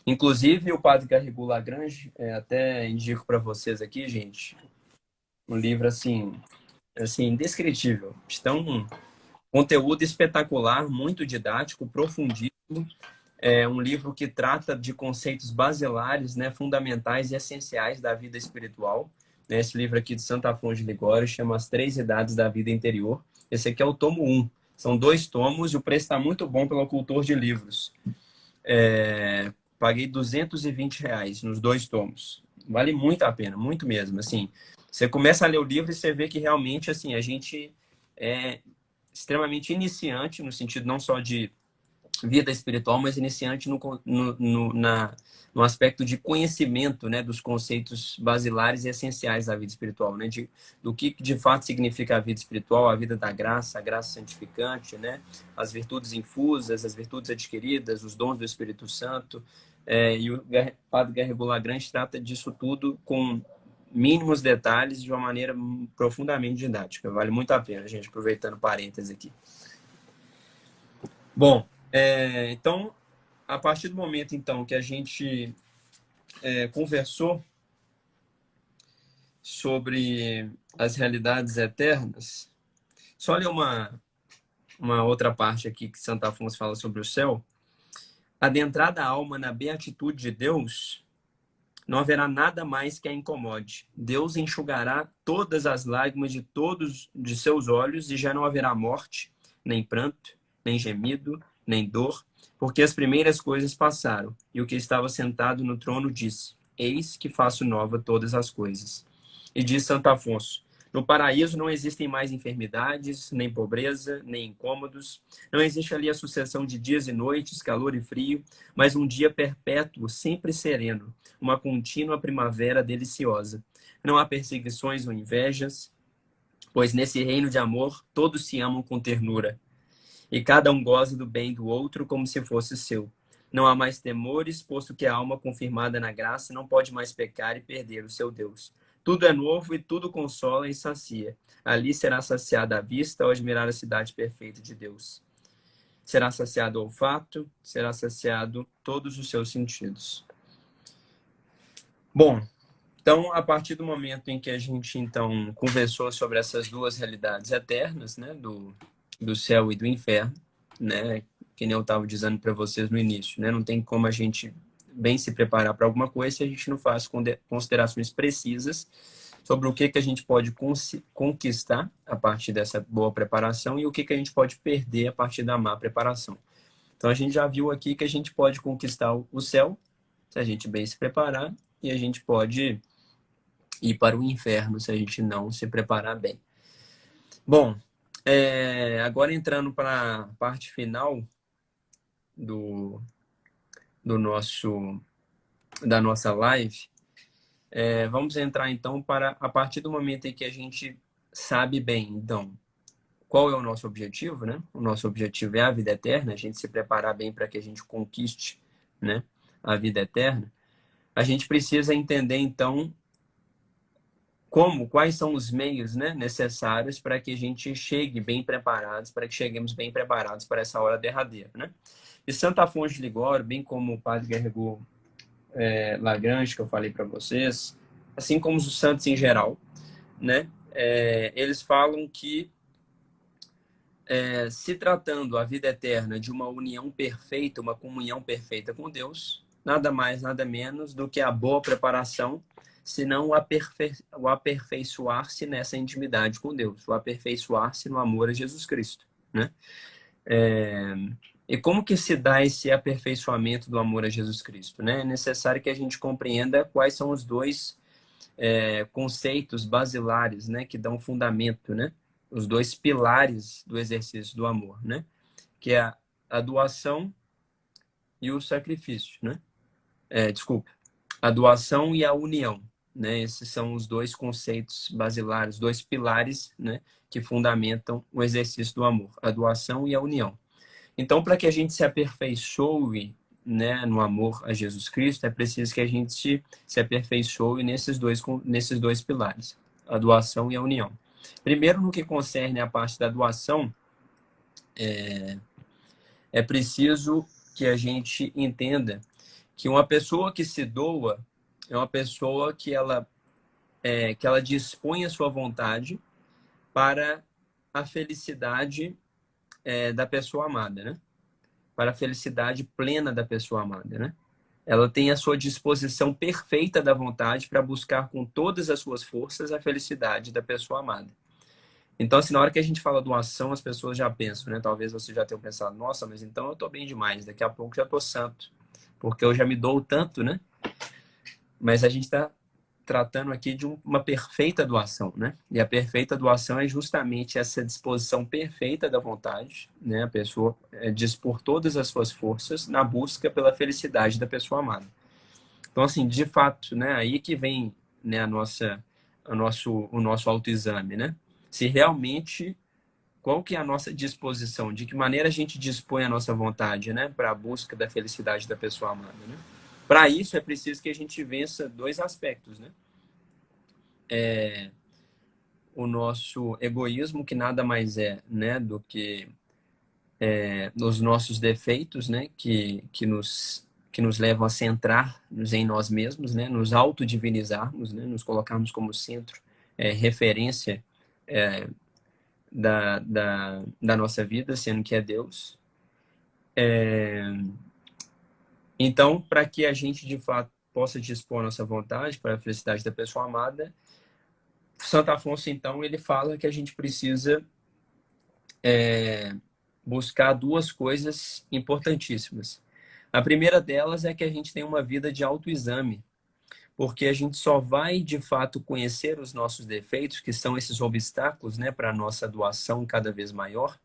Inclusive, o padre Garrigou Lagrange, até indico para vocês aqui, gente, um livro assim, indescritível. Então, um conteúdo espetacular, muito didático, profundíssimo. É um livro que trata de conceitos basilares, né, fundamentais e essenciais da vida espiritual. Esse livro aqui de Santo Afonso de Ligório chama As Três Idades da Vida Interior. Esse aqui é o tomo 1. São 2 tomos e o preço está muito bom pelo Cultor de Livros. Paguei R$ 220 nos 2 tomos. Vale muito a pena, muito mesmo. Assim, você começa a ler o livro e você vê que realmente assim, a gente é extremamente iniciante, no sentido não só de vida espiritual, mas iniciante no aspecto de conhecimento, né, dos conceitos basilares e essenciais da vida espiritual, né, do que de fato significa a vida espiritual, a vida da graça, a graça santificante, né, as virtudes infusas, as virtudes adquiridas, os dons do Espírito Santo. E o Padre Garrigou Lagrange trata disso tudo com mínimos detalhes de uma maneira profundamente didática. Vale muito a pena, gente, aproveitando parênteses aqui. Bom, então, a partir do momento então que a gente conversou sobre as realidades eternas, só ler uma outra parte aqui que Santo Afonso fala sobre o céu. Adentrada a alma na beatitude de Deus, não haverá nada mais que a incomode. Deus enxugará todas as lágrimas de todos de seus olhos e já não haverá morte, nem pranto, nem gemido, nem dor, porque as primeiras coisas passaram. E o que estava sentado no trono disse: Eis que faço nova todas as coisas. E diz Santo Afonso: no paraíso não existem mais enfermidades, nem pobreza, nem incômodos. Não existe ali a sucessão de dias e noites, calor e frio, mas um dia perpétuo, sempre sereno, uma contínua primavera deliciosa. Não há perseguições ou invejas, pois nesse reino de amor todos se amam com ternura, e cada um goza do bem do outro como se fosse seu. Não há mais temores, posto que a alma confirmada na graça não pode mais pecar e perder o seu Deus. Tudo é novo e tudo consola e sacia. Ali será saciada a vista ao admirar a cidade perfeita de Deus. Será saciado o olfato, será saciado todos os seus sentidos. Bom, então, a partir do momento em que a gente, então, conversou sobre essas duas realidades eternas, né, do céu e do inferno, né, que nem eu estava dizendo para vocês no início, né, não tem como a gente bem se preparar para alguma coisa se a gente não faz considerações precisas sobre o que a gente pode conquistar a partir dessa boa preparação e o que a gente pode perder a partir da má preparação. Então, a gente já viu aqui que a gente pode conquistar o céu se a gente bem se preparar, e a gente pode ir para o inferno se a gente não se preparar bem. Bom, agora entrando para a parte final da nossa live, vamos entrar então para a partir do momento em que a gente sabe bem, então, qual é o nosso objetivo, né? O nosso objetivo é a vida eterna, a gente se preparar bem para que a gente conquiste, né, a vida eterna. A gente precisa entender, então, quais são os meios, né, necessários para que a gente chegue bem preparados, para que cheguemos bem preparados para essa hora derradeira, né? E Santo Afonso de Ligório, bem como o Padre Garrigou Lagrange, que eu falei para vocês, assim como os santos em geral, né, eles falam que se tratando a vida eterna de uma união perfeita, uma comunhão perfeita com Deus, nada mais, nada menos do que a boa preparação, senão o aperfeiçoar-se nessa intimidade com Deus, o aperfeiçoar-se no amor a Jesus Cristo, né? E como que se dá esse aperfeiçoamento do amor a Jesus Cristo, né? É necessário que a gente compreenda quais são os dois conceitos basilares, né, que dão fundamento, né? Os dois pilares do exercício do amor, né? Que é a doação e o sacrifício, né? Desculpa, a doação e a união, né? Esses são os dois conceitos basilares, dois pilares, né, que fundamentam o exercício do amor, a doação e a união. Então, para que a gente se aperfeiçoe, né, no amor a Jesus Cristo, é preciso que a gente se aperfeiçoe nesses dois pilares, a doação e a união. Primeiro, no que concerne a parte da doação, é preciso que a gente entenda que uma pessoa que se doa é uma pessoa que ela dispõe a sua vontade para a felicidade da pessoa amada, né? Para a felicidade plena da pessoa amada, né? Ela tem a sua disposição perfeita da vontade para buscar com todas as suas forças a felicidade da pessoa amada. Então, assim, na hora que a gente fala doação, as pessoas já pensam, né? Talvez você já tenha pensado, nossa, mas então eu tô bem demais, daqui a pouco já tô santo, porque eu já me dou tanto, né? Mas a gente está tratando aqui de uma perfeita doação, né? E a perfeita doação é justamente essa disposição perfeita da vontade, né? A pessoa dispor todas as suas forças na busca pela felicidade da pessoa amada. Então, assim, de fato, né? Aí que vem, né, o nosso autoexame, né? Se realmente, qual que é a nossa disposição? De que maneira a gente dispõe a nossa vontade, né? Para a busca da felicidade da pessoa amada, né? Para isso, é preciso que a gente vença dois aspectos, né? O nosso egoísmo, que nada mais é, né, do que os nossos defeitos, né, que nos levam a centrar-nos em nós mesmos, né, nos autodivinizarmos, né, nos colocarmos como centro, referência da nossa vida, sendo que é Deus. Então, para que a gente, de fato, possa dispor a nossa vontade para a felicidade da pessoa amada, Santo Afonso, então, ele fala que a gente precisa buscar duas coisas importantíssimas. A primeira delas é que a gente tem uma vida de autoexame, porque a gente só vai, de fato, conhecer os nossos defeitos, que são esses obstáculos, né, para a nossa doação cada vez maior,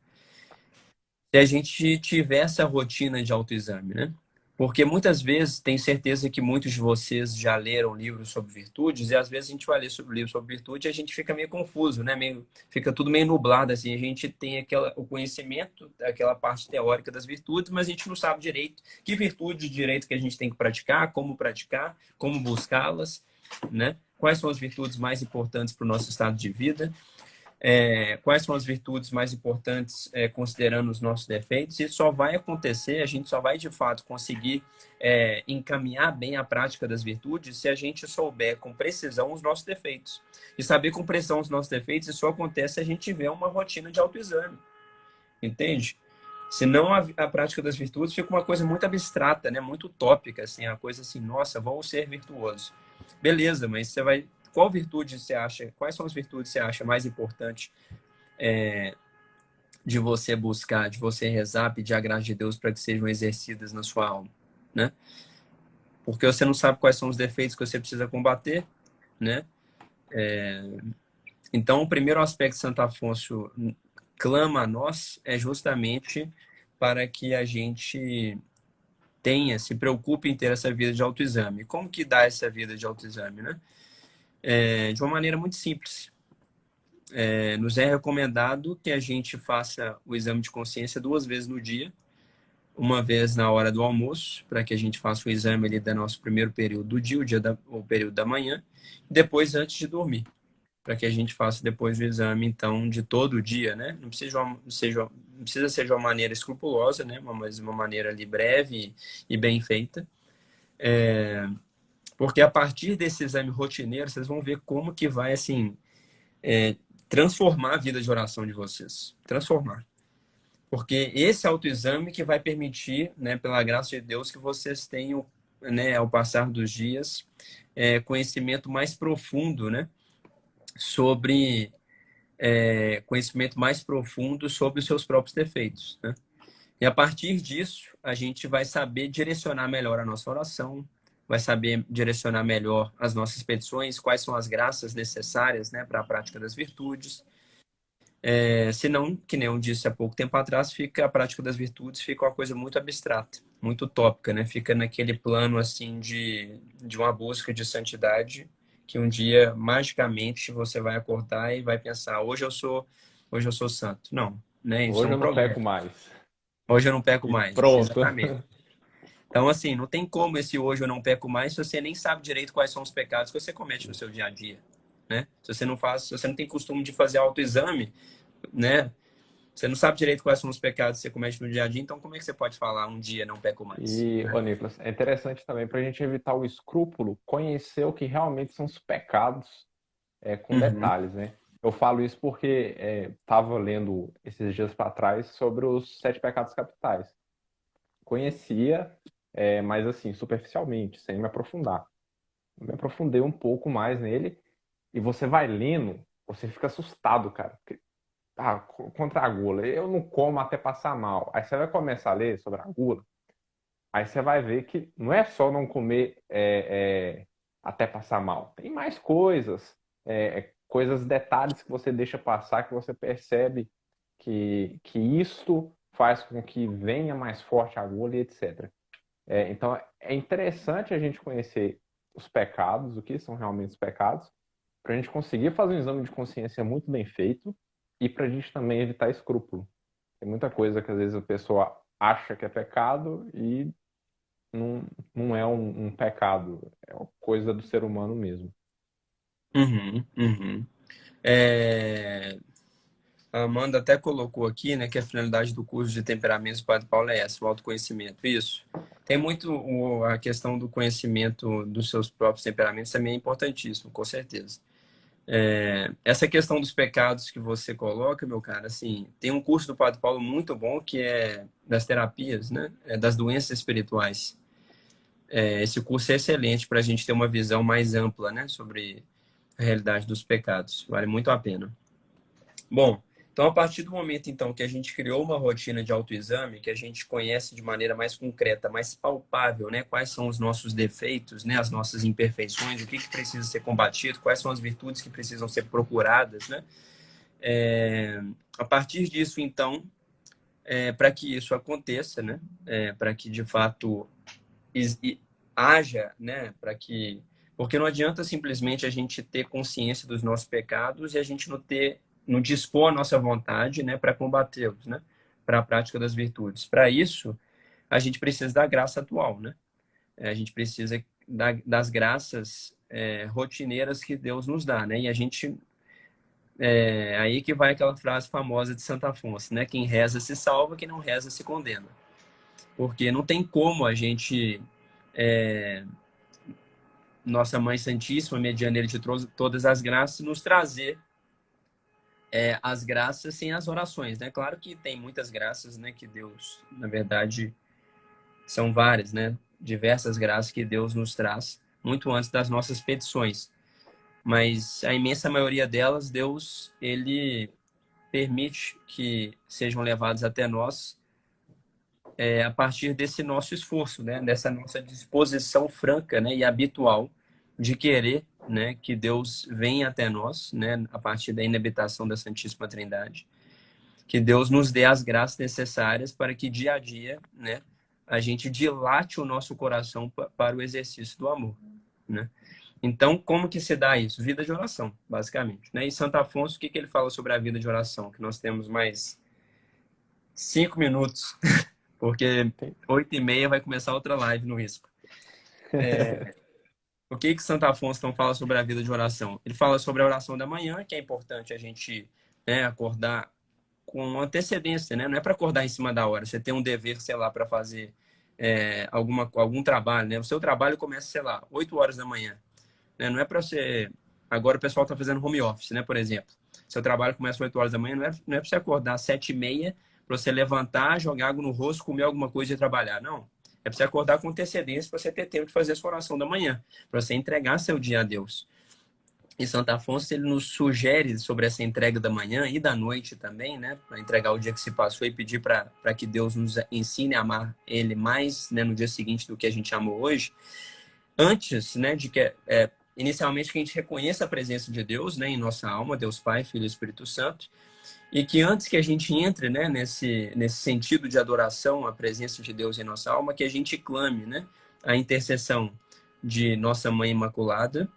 se a gente tiver essa rotina de autoexame, né? Porque muitas vezes, tenho certeza que muitos de vocês já leram livros sobre virtudes, e às vezes a gente vai ler sobre livro sobre virtude e a gente fica meio confuso, né? Fica tudo meio nublado, assim. A gente tem o conhecimento, aquela parte teórica das virtudes, mas a gente não sabe direito que virtude direito que a gente tem que praticar, como buscá-las, né? Quais são as virtudes mais importantes para o nosso estado de vida. Quais são as virtudes mais importantes considerando os nossos defeitos. Isso só vai acontecer, a gente só vai de fato conseguir encaminhar bem a prática das virtudes se a gente souber com precisão os nossos defeitos. E saber com precisão os nossos defeitos, isso só acontece se a gente tiver uma rotina de autoexame. Entende? Senão a prática das virtudes fica uma coisa muito abstrata, né? Muito utópica, assim, a coisa assim, nossa, vou ser virtuoso. Beleza, mas você vai. Qual virtude você acha? Quais são as virtudes que você acha mais importante de você buscar, de você rezar, pedir a graça de Deus para que sejam exercidas na sua alma, né? Porque você não sabe quais são os defeitos que você precisa combater, né? Então, o primeiro aspecto que Santo Afonso clama a nós é justamente para que a gente se preocupe em ter essa vida de autoexame. Como que dá essa vida de autoexame, né? De uma maneira muito simples. Nos é recomendado que a gente faça o exame de consciência 2 vezes no dia, uma vez na hora do almoço, para que a gente faça o exame ali do nosso primeiro período do dia, o período da manhã, e depois antes de dormir, para que a gente faça depois o exame, então, de todo o dia, né? Não precisa ser de uma maneira escrupulosa, né? Mas uma maneira ali breve e bem feita. Porque a partir desse exame rotineiro, vocês vão ver como que vai, assim, transformar a vida de oração de vocês. Transformar. Porque esse autoexame que vai permitir, né, pela graça de Deus, que vocês tenham, né, ao passar dos dias, conhecimento mais profundo, né, conhecimento mais profundo sobre os seus próprios defeitos, né? E a partir disso, a gente vai saber direcionar melhor a nossa oração, vai saber direcionar melhor as nossas petições, quais são as graças necessárias, né, para a prática das virtudes. Senão, que nem eu disse há pouco tempo atrás, fica a prática das virtudes fica uma coisa muito abstrata, muito utópica, né? Fica naquele plano assim de uma busca de santidade que um dia magicamente você vai acordar e vai pensar, hoje eu sou santo. Não, né? Isso é Hoje um eu não peco progresso. mais. Hoje eu não peco E mais, pronto. exatamente. Então, assim, não tem como esse hoje eu não peco mais se você nem sabe direito quais são os pecados que você comete no seu dia a dia, né? Se você não tem costume de fazer autoexame, né? Você não sabe direito quais são os pecados que você comete no dia a dia, então como é que você pode falar um dia não peco mais? E, ô Nicolas, é interessante também para a gente evitar o escrúpulo, conhecer o que realmente são os pecados com Uhum, detalhes, né? Eu falo isso porque estava lendo esses dias para trás sobre os 7 pecados capitais. Conhecia, mas assim, superficialmente, sem me aprofundar. Eu me aprofundei um pouco mais nele e você vai lendo, você fica assustado, cara. Contra a gula, eu não como até passar mal. Aí você vai começar a ler sobre a gula, aí você vai ver que não é só não comer até passar mal. Tem mais coisas, coisas, detalhes que você deixa passar, que você percebe que isto faz com que venha mais forte a gula e etc. Então é interessante a gente conhecer os pecados, o que são realmente os pecados, para a gente conseguir fazer um exame de consciência muito bem feito e para a gente também evitar escrúpulo. Tem muita coisa que às vezes a pessoa acha que é pecado e não, não é um pecado, é uma coisa do ser humano mesmo. uhum, uhum. É, a Amanda até colocou aqui, né, que a finalidade do curso de temperamentos do Padre Paulo é essa, o autoconhecimento. Isso. Tem muito a questão do conhecimento dos seus próprios temperamentos também é importantíssimo, com certeza. Essa questão dos pecados que você coloca, meu cara, assim, tem um curso do Padre Paulo muito bom que é das terapias, né, das doenças espirituais. Esse curso é excelente para a gente ter uma visão mais ampla, né, sobre a realidade dos pecados. Vale muito a pena. Bom, então a partir do momento então que a gente criou uma rotina de autoexame, que a gente conhece de maneira mais concreta, mais palpável, né, quais são os nossos defeitos, né, as nossas imperfeições, o que que precisa ser combatido, quais são as virtudes que precisam ser procuradas, né? A partir disso então, para que isso aconteça, né, para que de fato haja, né, para que porque não adianta simplesmente a gente ter consciência dos nossos pecados e a gente não dispor a nossa vontade, né, para combatê-los, né, para a prática das virtudes. Para isso, a gente precisa da graça atual, né? A gente precisa das graças rotineiras que Deus nos dá, né? E a gente aí que vai aquela frase famosa de Santo Afonso, né? Quem reza se salva, quem não reza se condena. Porque não tem como a gente Nossa Mãe Santíssima, medianeira de todas as graças, nos trazer as graças sem as orações, né? Claro que tem muitas graças, né? Que Deus, na verdade, são várias, né? Diversas graças que Deus nos traz muito antes das nossas petições. Mas a imensa maioria delas, Deus, ele permite que sejam levadas até nós a partir desse nosso esforço, né? Dessa nossa disposição franca, né? E habitual de querer, né? Que Deus venha até nós, né? A partir da inabitação da Santíssima Trindade. Que Deus nos dê as graças necessárias para que dia a dia, né? A gente dilate o nosso coração para o exercício do amor, né? Então, como que se dá isso? Vida de oração, basicamente, né? E Santo Afonso, o que que ele fala sobre a vida de oração? Que nós temos mais 5 minutos, porque 8h30 vai começar outra live no risco. O que que Santo Afonso então fala sobre a vida de oração? Ele fala sobre a oração da manhã, que é importante a gente, né, acordar com antecedência, né? Não é para acordar em cima da hora. Você tem um dever, sei lá, para fazer algum trabalho, né? O seu trabalho começa, sei lá, 8 horas da manhã, né? Não é para você... Agora o pessoal está fazendo home office, né? Por exemplo. Seu trabalho começa às 8 horas da manhã, não é para você acordar às 7h30, para você levantar, jogar água no rosto, comer alguma coisa e trabalhar. Não. É para você acordar com antecedência para você ter tempo de fazer a sua oração da manhã, para você entregar seu dia a Deus. E Santo Afonso, ele nos sugere sobre essa entrega da manhã e da noite também, né? Para entregar o dia que se passou e pedir para que Deus nos ensine a amar Ele mais, né, no dia seguinte do que a gente amou hoje. Antes, né, de que inicialmente que a gente reconheça a presença de Deus, né, em nossa alma, Deus Pai, Filho e Espírito Santo, e que antes que a gente entre, né, nesse sentido de adoração à presença de Deus em nossa alma, que a gente clame, né, a intercessão de nossa Mãe Imaculada,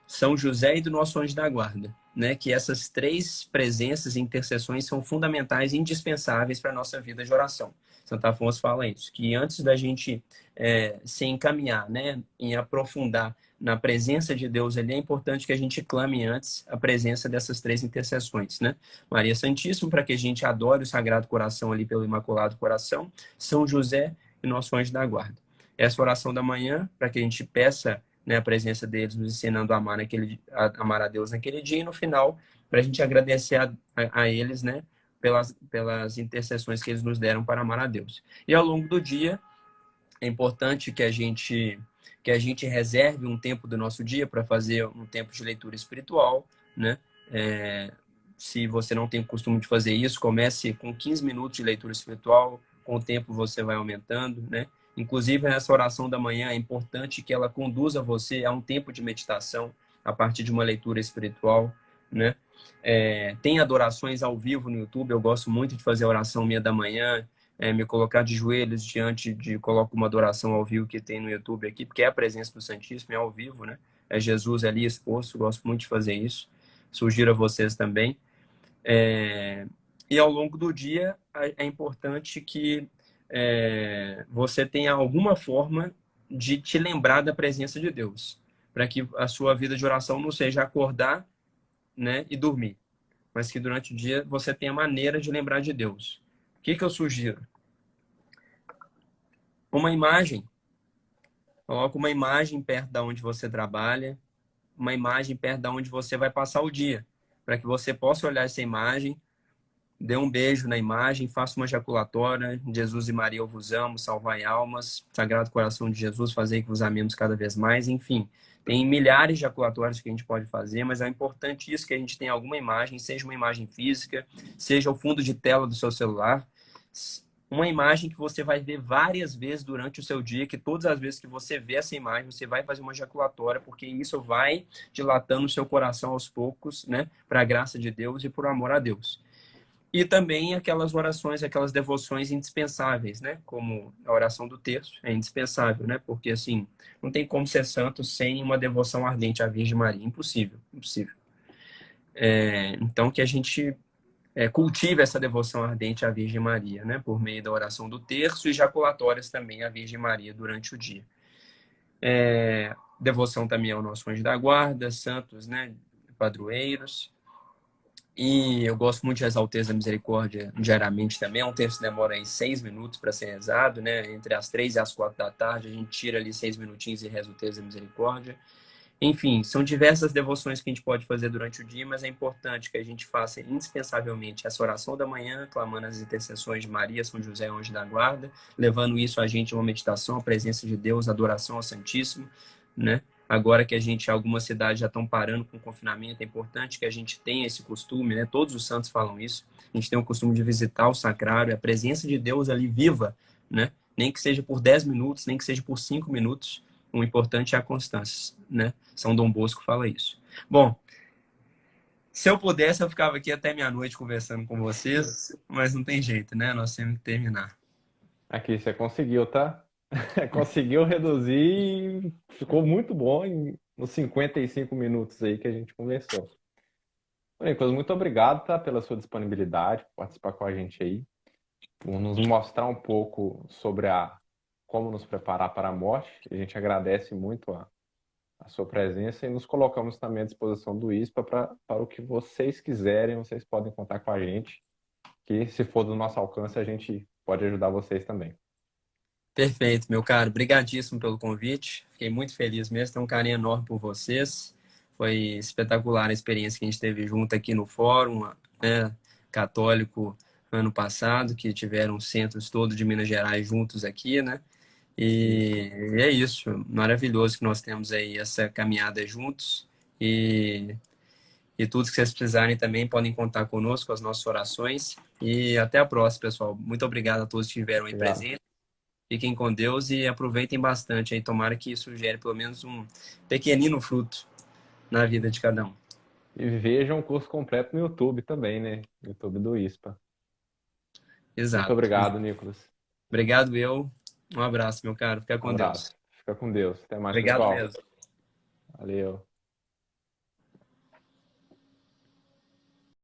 São José e do nosso anjo da guarda, né? Que essas três presenças e intercessões são fundamentais e indispensáveis para a nossa vida de oração. Santo Afonso fala isso, que antes da gente se encaminhar, né, em aprofundar na presença de Deus ali, é importante que a gente clame antes a presença dessas três intercessões, né? Maria Santíssima, para que a gente adore o Sagrado Coração ali pelo Imaculado Coração, São José e nosso anjo da guarda. Essa oração da manhã, para que a gente peça, né, a presença deles nos ensinando a amar a Deus naquele dia, e no final, para a gente agradecer a eles, né, pelas intercessões que eles nos deram para amar a Deus. E ao longo do dia, é importante que a gente reserve um tempo do nosso dia para fazer um tempo de leitura espiritual, né? Se você não tem o costume de fazer isso, comece com 15 minutos de leitura espiritual, com o tempo você vai aumentando, né? Inclusive, nessa oração da manhã, é importante que ela conduza você a um tempo de meditação a partir de uma leitura espiritual, né? Tem adorações ao vivo no YouTube, eu gosto muito de fazer a oração minha da manhã, me colocar de joelhos diante de coloco uma adoração ao vivo que tem no YouTube aqui, porque é a presença do Santíssimo, é ao vivo, né? É Jesus ali exposto, gosto muito de fazer isso. Sugiro a vocês também. E ao longo do dia é importante que você tenha alguma forma de te lembrar da presença de Deus, para que a sua vida de oração não seja acordar, né, e dormir, mas que durante o dia você tenha maneira de lembrar de Deus. O que eu sugiro? Uma imagem. Coloca uma imagem perto da onde você trabalha, uma imagem perto da onde você vai passar o dia, para que você possa olhar essa imagem, dê um beijo na imagem, faça uma ejaculatória. Jesus e Maria, eu vos amo, salvai almas. Sagrado Coração de Jesus, fazei que vos amemos cada vez mais. Enfim, tem milhares de ejaculatórios que a gente pode fazer, mas é importante isso, que a gente tenha alguma imagem, seja uma imagem física, seja o fundo de tela do seu celular, uma imagem que você vai ver várias vezes durante o seu dia, que todas as vezes que você vê essa imagem, você vai fazer uma ejaculatória, porque isso vai dilatando o seu coração aos poucos, né, para a graça de Deus e por amor a Deus. E também aquelas orações, aquelas devoções indispensáveis, né? Como a oração do terço, é indispensável, né? Porque, assim, não tem como ser santo sem uma devoção ardente à Virgem Maria. Impossível, impossível. Então, que a gente cultive essa devoção ardente à Virgem Maria, né? Por meio da oração do terço e jaculatórias também à Virgem Maria durante o dia. Devoção também ao nosso anjo da guarda, santos, né? Padroeiros. E eu gosto muito de rezar o Terço da Misericórdia diariamente também. Um terço demora aí 6 minutos para ser rezado, né? Entre as 3 e as 4 da tarde, a gente tira ali 6 minutinhos e reza o Terço da Misericórdia. Enfim, são diversas devoções que a gente pode fazer durante o dia, mas é importante que a gente faça indispensavelmente essa oração da manhã, clamando as intercessões de Maria, São José, Anjo da Guarda, levando isso a gente a uma meditação, a presença de Deus, adoração ao Santíssimo, né? Agora que algumas cidades já estão parando com o confinamento, é importante que a gente tenha esse costume, né? Todos os santos falam isso. A gente tem o costume de visitar o sacrário, a presença de Deus ali viva, né? Nem que seja por 10 minutos, nem que seja por 5 minutos. O importante é a constância, né? São Dom Bosco fala isso. Bom, se eu pudesse, eu ficava aqui até meia-noite conversando com vocês, mas não tem jeito, né? Nós temos que terminar. Aqui você conseguiu, tá? Conseguiu reduzir e ficou muito bom nos 55 minutos aí que a gente conversou. Bom, Nicolas, muito obrigado, tá, pela sua disponibilidade, por participar com a gente aí, por nos mostrar um pouco sobre como nos preparar para a morte. A gente agradece muito a sua presença e nos colocamos também à disposição do ISPA para o que vocês quiserem, vocês podem contar com a gente, que se for do nosso alcance, a gente pode ajudar vocês também. Perfeito, meu caro. Obrigadíssimo pelo convite. Fiquei muito feliz mesmo. Tenho um carinho enorme por vocês. Foi espetacular a experiência que a gente teve junto aqui no Fórum, né, Católico ano passado, que tiveram centros todos de Minas Gerais juntos aqui, né? E é isso. Maravilhoso que nós temos aí essa caminhada juntos. E E tudo que vocês precisarem também podem contar conosco, as nossas orações. E até a próxima, pessoal. Muito obrigado a todos que estiveram aí Obrigado. presentes. Fiquem com Deus e aproveitem bastante aí. Tomara que isso gere pelo menos um pequenino fruto na vida de cada um. E vejam o curso completo no YouTube também, né? YouTube do ISPA. Muito Exato. obrigado, Nicolas. Obrigado, eu. Um abraço, meu caro. Fica Um com abraço. Deus. Fica com Deus. Até mais, Obrigado pessoal. mesmo. Valeu.